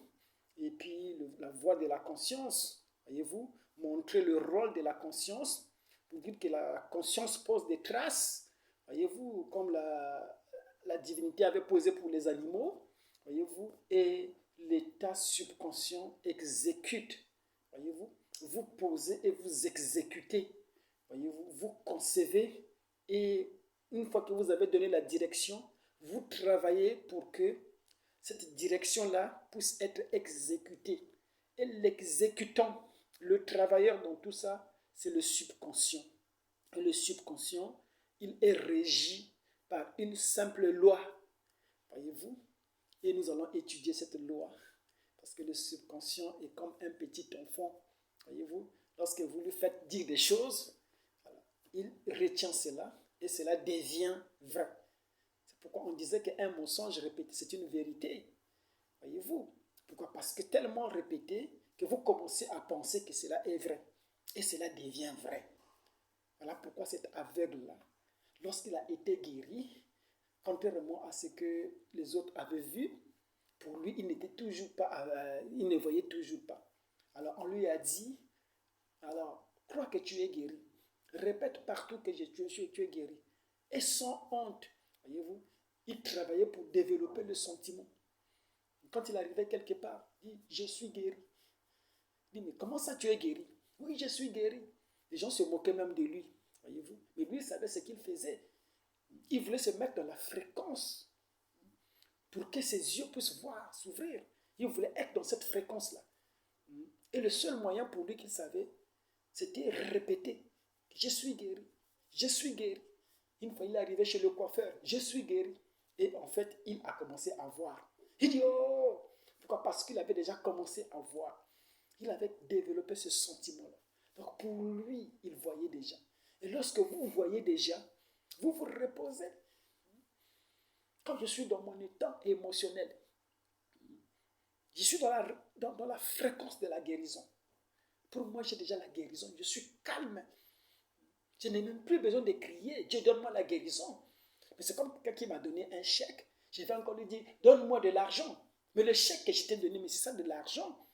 et puis la voie de la conscience. Voyez-vous? Montrer le rôle de la conscience pour dire que la conscience pose des traces. Voyez-vous? Comme la divinité avait posé pour les animaux. Voyez-vous? Et l'état subconscient exécute. Voyez-vous? Vous posez et vous exécutez. Voyez-vous? Vous concevez et une fois que vous avez donné la direction, vous travaillez pour que cette direction-là puisse être exécutée. Et l'exécutant, le travailleur dans tout ça, c'est le subconscient. Et le subconscient, il est régi par une simple loi. Voyez-vous? Et nous allons étudier cette loi. Parce que le subconscient est comme un petit enfant. Voyez-vous? Lorsque vous lui faites dire des choses, voilà, il retient cela et cela devient vrai. C'est pourquoi on disait qu'un mensonge répété, c'est une vérité. Voyez-vous? Pourquoi? Parce que tellement répété que vous commencez à penser que cela est vrai. Et cela devient vrai. Voilà pourquoi cet aveugle-là, lorsqu'il a été guéri, contrairement à ce que les autres avaient vu, pour lui, il n'était toujours pas, il ne voyait toujours pas. Alors on lui a dit, alors crois que tu es guéri. Répète partout que tu es guéri. Et sans honte, voyez-vous, il travaillait pour développer le sentiment. Quand il arrivait quelque part, il dit, je suis guéri. Il dit, mais comment ça tu es guéri? Oui, je suis guéri. Les gens se moquaient même de lui, voyez-vous. Mais lui, il savait ce qu'il faisait. Il voulait se mettre dans la fréquence pour que ses yeux puissent voir, s'ouvrir. Il voulait être dans cette fréquence-là. Et le seul moyen pour lui qu'il savait, c'était répéter, je suis guéri, je suis guéri. Une fois il est arrivé chez le coiffeur, je suis guéri. Et en fait, il a commencé à voir. Il dit, oh, pourquoi? Parce qu'il avait déjà commencé à voir. Il avait développé ce sentiment-là. Donc pour lui, il voyait déjà. Et lorsque vous voyez déjà, vous vous reposez. Quand je suis dans mon état émotionnel, je suis dans la fréquence de la guérison. Pour moi, j'ai déjà la guérison. Je suis calme. Je n'ai même plus besoin de crier. Dieu, donne-moi la guérison. Mais c'est comme quelqu'un qui m'a donné un chèque. Je vais encore lui dire, donne-moi de l'argent. Mais le chèque que je t'ai donné, mais c'est ça de l'argent.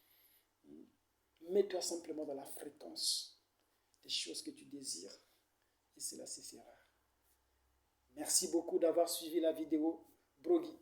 Mets-toi simplement dans la fréquence des choses que tu désires. Et cela suffira. Merci beaucoup d'avoir suivi la vidéo. Brogi.